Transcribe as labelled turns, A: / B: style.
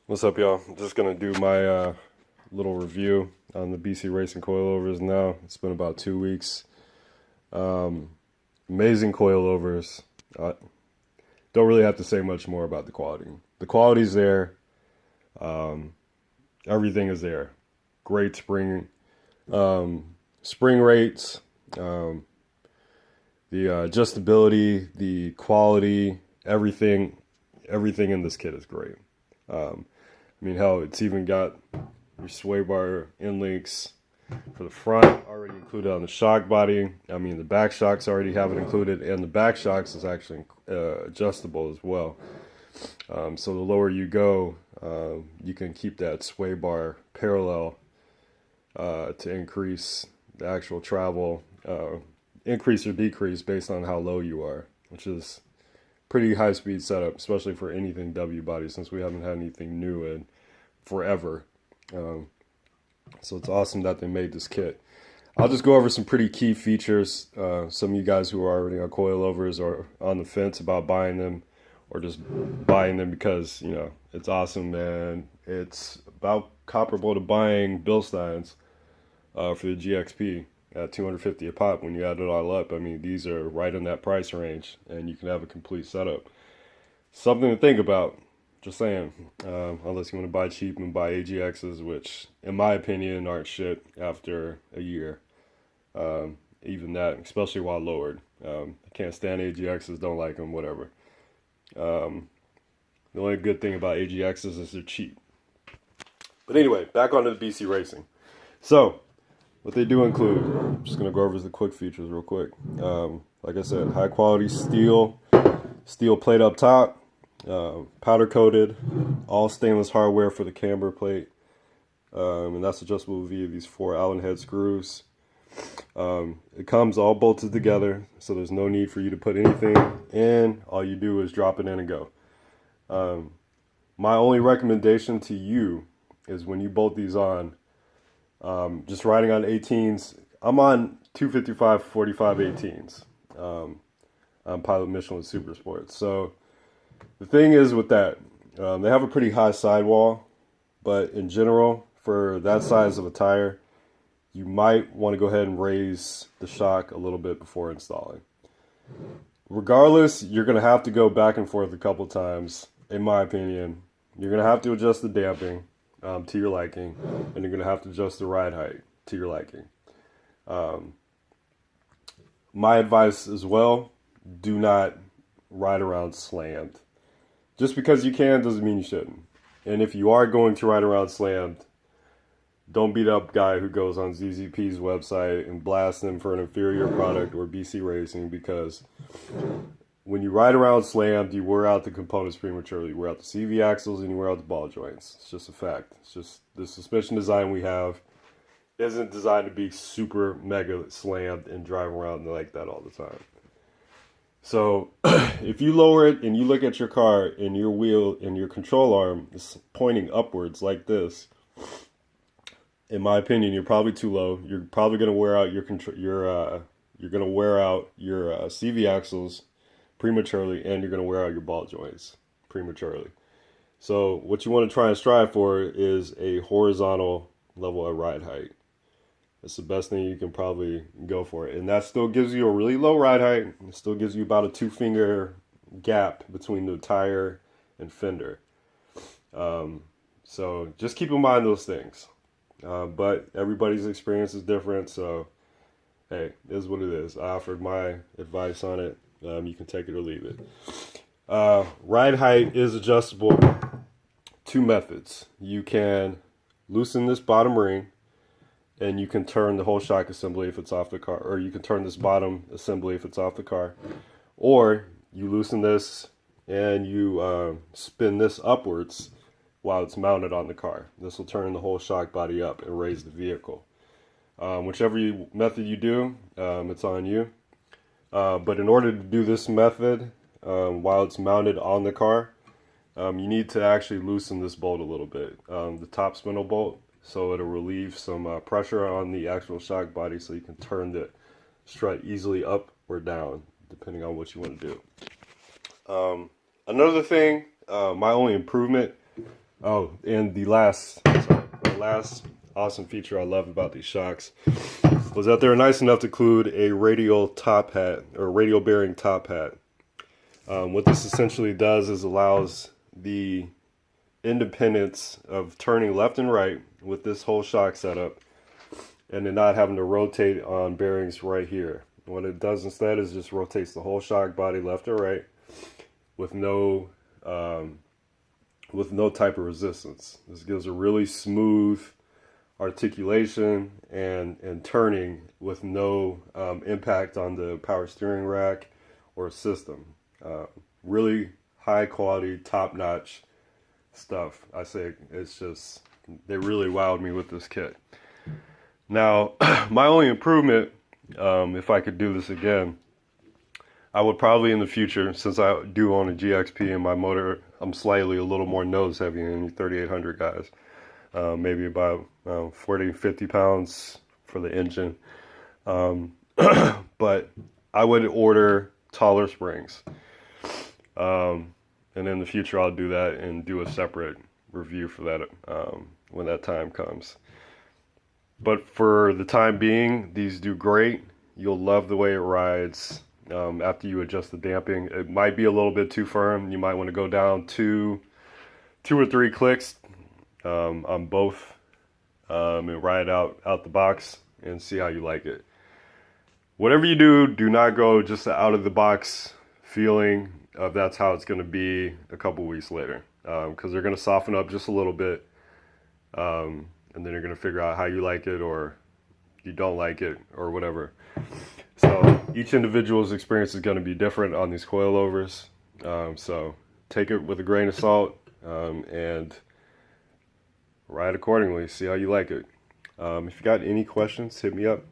A: What's up, y'all? Just gonna do my little review on the BC Racing coilovers now. It's been about 2 weeks. Amazing coilovers. Don't really have to say much more about the quality. The quality's there. Everything is there. Great spring rates. The adjustability, the quality, everything in this kit is great. I mean, hell, it's even got your sway bar end links for the front already included on the shock body. I mean, the back shocks already have it included, and the back shocks is actually adjustable as well. So the lower you go, you can keep that sway bar parallel to increase the actual travel, increase or decrease based on how low you are, which is pretty high speed setup, especially for anything W body, since we haven't had anything new in forever. So it's awesome that they made this kit. I'll just go over some pretty key features. Some of you guys who are already on coilovers or on the fence about buying them, or just buying them because, you know, it's awesome, man. It's about comparable to buying Bilsteins for the GXP at $250 a pop. When you add it all up, I mean, these are right in that price range, and you can have a complete setup. Something to think about, just saying, unless you want to buy cheap and buy AGXs, which in my opinion aren't shit after a year. Even that, especially while lowered. I can't stand AGXs, don't like them, whatever. The only good thing about AGXs is they're cheap. But anyway, back onto the BC Racing. So what they do include, I'm just going to go over the quick features real quick. Like I said, high quality steel plate up top, powder coated, all stainless hardware for the camber plate. And that's adjustable via these 4 Allen head screws. It comes all bolted together, so there's no need for you to put anything in. All you do is drop it in and go. My only recommendation to you is when you bolt these on, just riding on 18s. I'm on 255 45 18s. On Pilot Michelin Super Sports. So the thing is with that, they have a pretty high sidewall, but in general, for that size of a tire, you might want to go ahead and raise the shock a little bit before installing. Regardless, you're going to have to go back and forth a couple times, in my opinion. You're going to have to adjust the damping to your liking, and you're going to have to adjust the ride height to your liking. My advice as well, do not ride around slammed. Just because you can doesn't mean you shouldn't. And if you are going to ride around slammed, don't beat up guy who goes on ZZP's website and blasts them for an inferior product or BC Racing, because when you ride around slammed, you wear out the components prematurely. You wear out the CV axles and you wear out the ball joints. It's just a fact. It's just the suspension design we have isn't designed to be super mega slammed and drive around like that all the time. So if you lower it and you look at your car and your wheel and your control arm is pointing upwards like this, in my opinion, you're probably too low. You're probably going to wear out your CV axles prematurely, and you're going to wear out your ball joints prematurely. So what you want to try and strive for is a horizontal level of ride height. That's the best thing you can probably go for. And that still gives you a really low ride height. It still gives you about a 2-finger gap between the tire and fender. So just keep in mind those things. But everybody's experience is different, so hey, it is what it is. I offered my advice on it. You can take it or leave it. Ride height is adjustable. 2 methods. You can loosen this bottom ring, and you can turn the whole shock assembly if it's off the car, or you can turn this bottom assembly if it's off the car, or you loosen this and you spin this upwards while it's mounted on the car. This will turn the whole shock body up and raise the vehicle. Whichever method you do, it's on you. But in order to do this method while it's mounted on the car, you need to actually loosen this bolt a little bit, the top spindle bolt, so it'll relieve some pressure on the actual shock body, so you can turn the strut easily up or down, depending on what you want to do. Another thing, my only improvement Oh, and the last awesome feature I love about these shocks was that they're nice enough to include a radial top hat, or radial bearing top hat. What this essentially does is allows the independence of turning left and right with this whole shock setup, and then not having to rotate on bearings right here. What it does instead is just rotates the whole shock body left or right with no type of resistance. This gives a really smooth articulation and turning with no impact on the power steering rack or system. Really high quality, top notch stuff. I say it's just, they really wowed me with this kit. Now, my only improvement, if I could do this again, I would probably in the future, since I do own a GXP and my motor, I'm slightly a little more nose heavy than you 3800 guys. Maybe about 40, 50 pounds for the engine. But I would order taller springs. And in the future, I'll do that and do a separate review for that when that time comes. But for the time being, these do great. You'll love the way it rides after you adjust the damping. It might be a little bit too firm. You might want to go down two or three clicks on both and ride out the box and see how you like it. Whatever you do, do not go just out of the box feeling of that's how it's going to be a couple weeks later, because they're going to soften up just a little bit, and then you're going to figure out how you like it or you don't like it or whatever. So each individual's experience is going to be different on these coilovers, so take it with a grain of salt and ride accordingly. See how you like it. If you got any questions, hit me up.